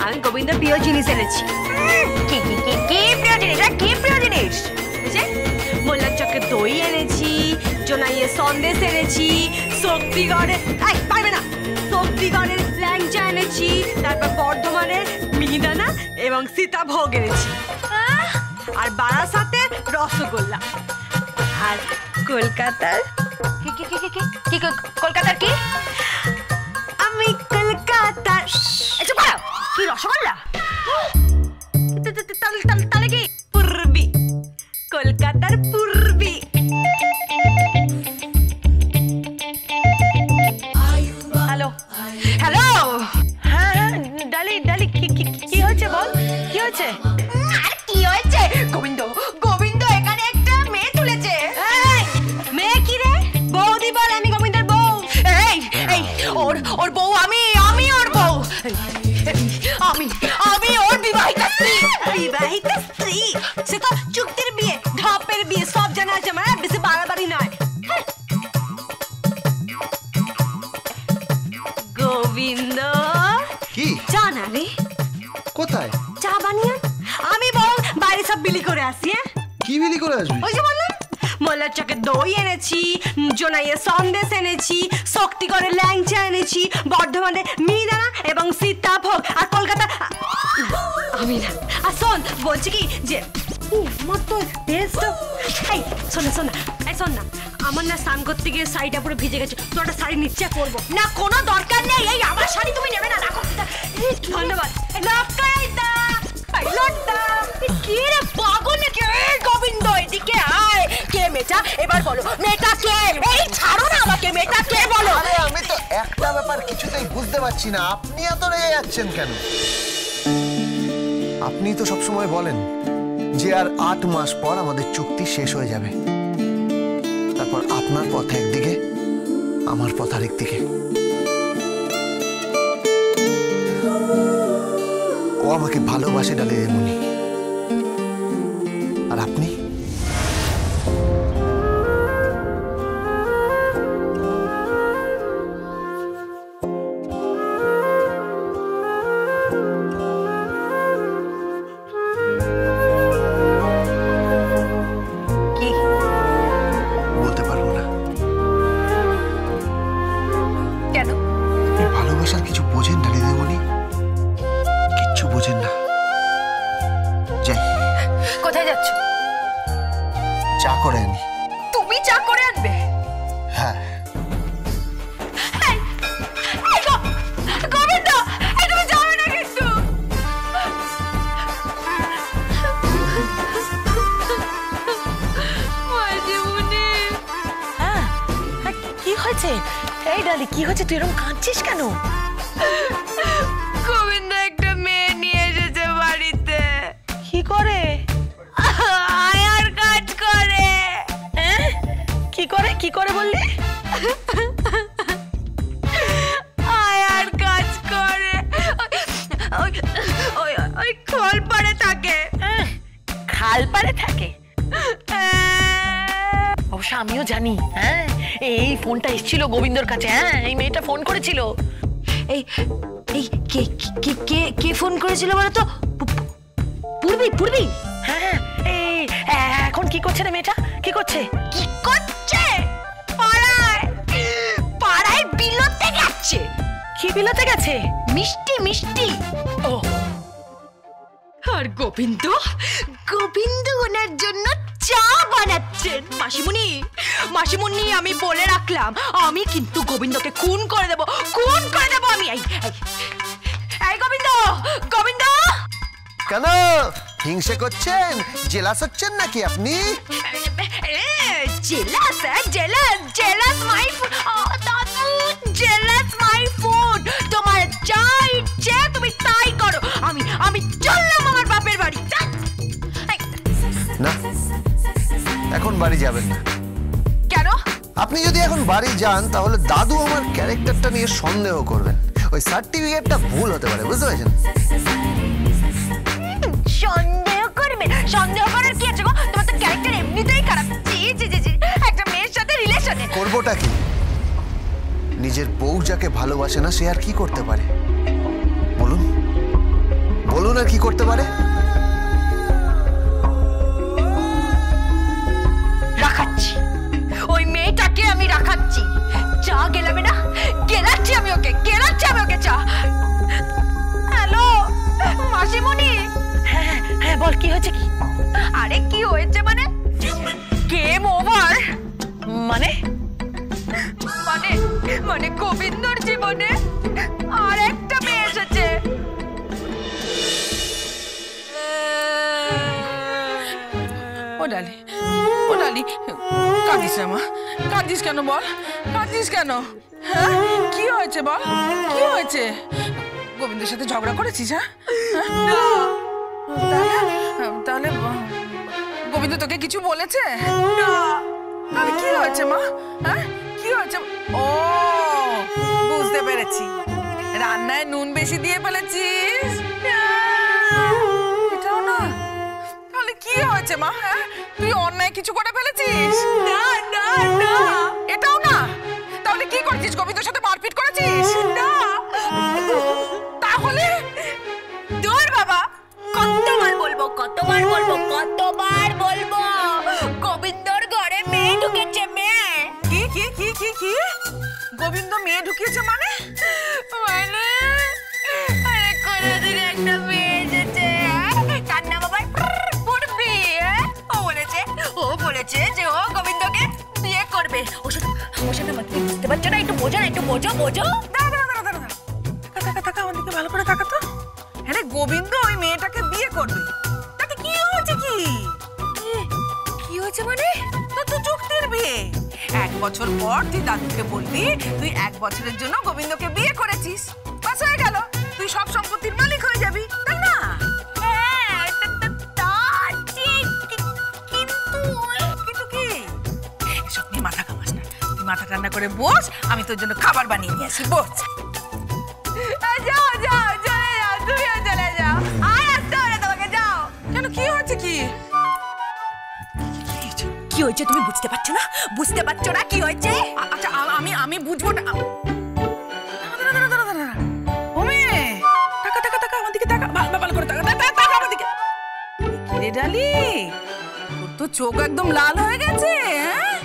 আমি গোবিন্দ প্রিয় জিনিস এনেছি। কি কি কি কি প্রিয় জিনিস? কি প্রিয় জিনিস? মোল্লার চকে দই এনেছি, জোনাইয়ে সন্দেশ এনেছি, শক্তিগড়ের পারবে না, শক্তিগড়ের ল্যাংচা এনেছি, তারপর বর্ধমানের মিহিদানা এবং সীতাভোগ এনেছি, আর বারাসাতের রসগোল্লা, আর কলকাতার কলকাতার কি? আমি কলকাতার কি রসগোল্লা? তাহলে কি পূর্বী, কলকাতার পূর্বী। হ্যালো হ্যালো, হ্যাঁ হ্যাঁ ডালি ডালি, কি হয়েছে বল, কি হয়েছে? আর কি হয়েছে? গোবিন্দ গোবিন্দ এখানে একটা মেয়ে তুলেছে। মেয়ে কি রে? বৌদি বল, আমি গোবিন্দের বউ। এই এই ওর বউ আমি, আমি ওর বউ, আমি ওর বিবাহিত স্ত্রী। বিবাহিত স্ত্রী? সে তো চুক্তির বিয়ে, ঢপের বিয়ে, সব জানা আছে আমার, বেশি বাড়াবাড়ি নয়। গোবিন্দ কি জানা রে? কোথায়? চা বানিয়ে আমি বরং বাইরে সব বিলি করে আসি। কি বিলি করে আসবি? ওই যে বললাম, মোল্লার চকে দই এনেছি, জোনাইয়ে সন্দেশ এনেছি, শক্তিগড়ের ল্যাংচা এনেছি, বর্ধমানের মিহিদানা এবং সীতাভোগ, আর কলকাতা আমি না। আর শোন, বলছি কি যে আমার তো টেস্ট, এই শোন না শোন না, এই শোন না, আমার না স্নান করতে গিয়ে শাড়িটা পুরো ভিজে গেছে, তো একটা শাড়ি নিচ্ছে করবো না, কোনো দরকার নেই, এই আমার শাড়ি তুমি নেবে না, রাখো। ধন্যবাদ। কি রে পাগল নাকি? গোবিন্দ এদিকে আয়। কে মেয়েটা? এবার বলো মেয়েটা কে? এই ছাড়ো না আমাকে, মেয়েটা কে বলো? আরে আমি তো একটা ব্যাপার কিছুতেই বুঝতে পারছি না, আপনি এত রেগে যাচ্ছেন কেন? আপনি তো সবসময় বলেন যে আর 8 মাস পর আমাদের চুক্তি শেষ হয়ে যাবে, তারপর আপনার পথ একদিকে, আমার পথ আরেক দিকে। ও আমাকে ভালোবাসে ডালি রেমুনি, আর আপনি? কি বলতে পারবো না। কেন? আপনি ভালোবাসার কিছু বোঝেন ডালি রেমুনি? কিচ্ছু বোঝেন না। যাই। কোথায় যাচ্ছ? চা করে আনি। তুমি চা করে আনবে? হ্যাঁ। গোবিন্দ তুমি যাবে না কিন্তু। কি হয়েছে? এই ডালি কি হয়েছে? তুই এরকম কাঁদছিস কেন? গোবিন্দ একটা মেয়ে নিয়ে এসেছে বাড়িতে। কি করে? আয়ার কাজ করে। কি করে? কি করে বললি? আয়ার কাজ করে, ওই খালপাড়ে থাকে। খালপাড়ে থাকে? অবশ্য আমিও জানি। হ্যাঁ, এই ফোনটা এসেছিল গোবিন্দর কাছে। হ্যাঁ, এই মেয়েটা ফোন করেছিল। এই এই কে কে কে কে ফোন করেছিল বলো তো? পূর্বী। পূর্বী? হ্যাঁ। এই এখন কি করছে রে মেয়েটা? কি করছে? কি করছে? পাড়ায় পাড়ায় বিলতে গেছে। কি বিলতে গেছে? মিষ্টি মিষ্টি। ও, আর গোবিন্দ ওনার জন্য চা বানাচ্ছেন। মাসিমুনি আমি বলে রাখলাম, আমি কিন্তু গোবিন্দকে খুন করে দেবো আমি। এই গোবিন্দ কেন হিংসে করছেন? জেলাস হচ্ছেন নাকি আপনি? Jealous my food. তোমার যা ইচ্ছে তুমি তাই করো, আমি চললাম আমার বাপের বাড়ি। না, এখন বাড়ি যাবেন না। কেন? আপনি যদি এখন বাড়ি যান তাহলে দাদু আমার ক্যারেক্টারটা নিয়ে সন্দেহ করবেন। ওই সার্টিফিকেটটা ভুল হতে পারে, বুঝতে পারছেন? সন্দেহ করবে? সন্দেহ করার কি আছে গো? তোমার তো ক্যারেক্টার এমনিতেই খারাপ। জি একটা মেয়ের সাথে রিলেশনে করবোটা কি? নিজের বউ যাকে ভালোবাসে না সে আর কি করতে পারে বলুন? আর কি করতে পারে? রাখাচ্ছি, ওই মেয়েটাকে আমি রাখাচ্ছি। চা গেলাবে না, গেলাচ্ছি আমি ওকে, গেলাচ্ছি আমি ওকে চা। হ্যালো মাসিমণি। হ্যাঁ হ্যাঁ বল, কি হয়েছে? কি? আরে কি হয়েছে মানে? গেম ওভার মানে? মানে মানে গোবিন্দর জীবনে আর একটা মেয়ে এসেছে। ও ডালি, ও ডালি, কাঁদিস না মা, কাঁদিস কেন বল, কাঁদিস কেন? হ্যাঁ কি হয়েছে বল, কি হয়েছে? গোবিন্দের সাথে ঝগড়া করেছিস? হ্যাঁ তাহলে গোবিন্দ তোকে কিছু বলেছে? তাহলে কি হয়েছে মা? হ্যাঁ কি হয়েছে? ও বুঝতে পেরেছি, রান্নায় নুন বেশি দিয়ে ফেলেছিস। এটাও না? তাহলে কি হয়েছে মা? হ্যাঁ তুই অন্যায় কিছু করে ফেলেছিস? না না না, এটাও না? তাহলে কি করেছিস? গোবিন্দর সাথে মারপিট করেছিস? না। তাহলে দূর বাবা, কতবার বলবো, কতবার বলবো, কতবার বলবো, গোবিন্দর ঘরে মেয়ে ঢুকেছে, মেয়ে। কি কি কি কি কি? গোবিন্দ মেয়ে ঢুকিয়েছে মানে? মানে আরে কোনদিন একটা মেয়ে এসেছে, তার নাম আবার পূর্বী। ও বলেছে যে ও গোবিন্দকে বিয়ে করবে। ওসব আমাকে বুঝতে পারছো না? একটু বোঝো না, একটু বোঝো, বোঝো। দাঁড়া আমার দিকে ভালো করে তাকা তো। হ্যাঁ গোবিন্দ ওই মেয়েটাকে বিয়ে করবে, তাতে কি হয়েছে? কি হয়েছে মানে? তো চুক্তির বিয়ে। 1 বছর পর তুই দাদুকে বলবি তুই 1 বছরের জন্য গোবিন্দকে বিয়ে করেছিস, বাস হয়ে গেল, তুই সব সম্পত্তির মালিক হয়ে যাবি, তাই না? হ্যাঁ তা ঠিক, কিন্তু কি এসব নিয়ে মাথা কামাস না, তুই মাথা ঠান্ডা করে বস, আমি তোর জন্য খাবার বানিয়ে নিয়ে আসি, বস। যাও যাও, চলে যাও, তুমিও চলে যাও, আর আসতে হবে না তোমাকে, যাও। কেন কি হয়েছে? কি কি হয়েছে তুমি বুঝতে পারছো না? বুঝতে পারছো না কি হয়েছে? আচ্ছা আমি বুঝবো না। ওমে টাকা আমার দিকে টাকা, ভালো করে টাকা আমার দিকে। কিরে ডালি, তোর তো চোখ একদম লাল হয়ে গেছে। হ্যাঁ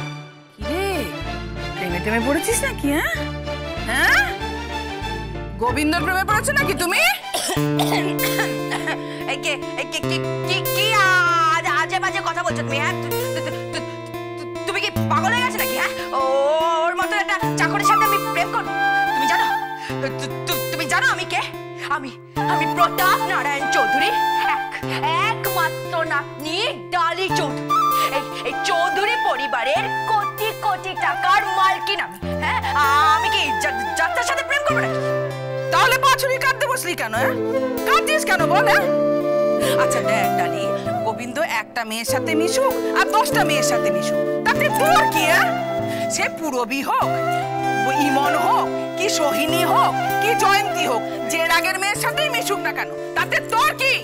কিরে, প্রেমে টেমে পড়েছিস নাকি? হ্যাঁ গোবিন্দর প্রেমে পড়েছো নাকি তুমি? কি আজে বাজে কথা বলছো তুমি? হ্যাঁ তুমি কি পাগল হয়ে গেছে নাকি? হ্যাঁ ওর মতো একটা চাকরের সাথে আমি প্রেম করবো? তুমি জানো, তুমি জানো আমি কে? আমি প্রতাপ নারায়ণ চৌধুরী, একমাত্র নাতনি ডালি চৌধুরী। এই চৌধুরী পরিবারের কোটি কোটি টাকার মালকিন আমি। হ্যাঁ আমি কি যাত্রার সাথে প্রেম করবো নাকি? তাহলে বাছুরি কাঁদতে বসলি কেন? কাঁদছিস কেন বল? আচ্ছা দেখ ডালি, গোবিন্দ একটা মেয়ের সাথে মিশুক আর 10টা মেয়ের সাথে মিশুক, তাতে তোর কি? সে পূরবী হোক, ইমন হোক, কি সোহিনী হোক, কি জয়ন্তী হোক, যে রাগের মেয়ের সাথেই মিশুক না কেন, তাতে তোর কি?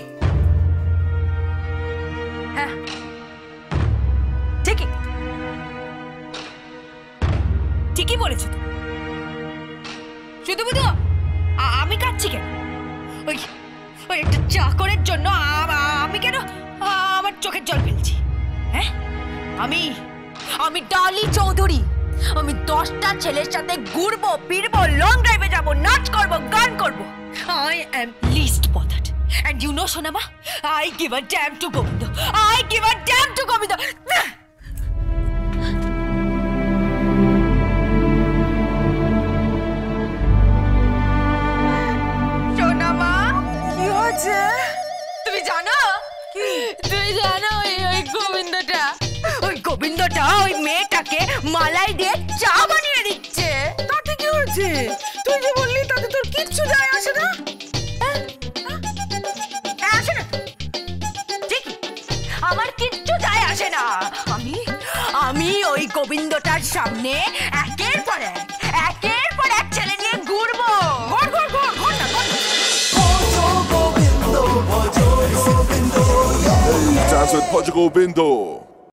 হ্যাঁ ঠিকই বলেছো তুমি। শুধু বুধু আমি কাঁদছি কেন? ওই একটা চাকরের জন্য আমি কেন আমার চোখের জল ফেলছি? হ্যাঁ আমি ডালি চৌধুরী, আমি 10টা ছেলের সাথে ঘুরবো ফিরবো, লং ড্রাইভে যাবো, নাচ করবো, গান করবো। I am least bothered. And you know, Sonama, I give a damn to Govindo. I give a damn to Govindo. Sonama, কি হয়েছে? তুমি জানো কি? তুমি জানো ওই গোবিন্দটা ওই মেয়েটাকে মালাই দিয়ে চা বানিয়ে দিচ্ছে। তাতে কি হয়েছে? তুই যে বললি তাতে তোর কিচ্ছু যায় আসে না। আসে না ঠিক, আমার কিচ্ছু যায় আসে না। আমি ওই গোবিন্দটার সামনে একের পর এক ছেলে নিয়ে ঘুরবো। Dance with Portugal Bindo.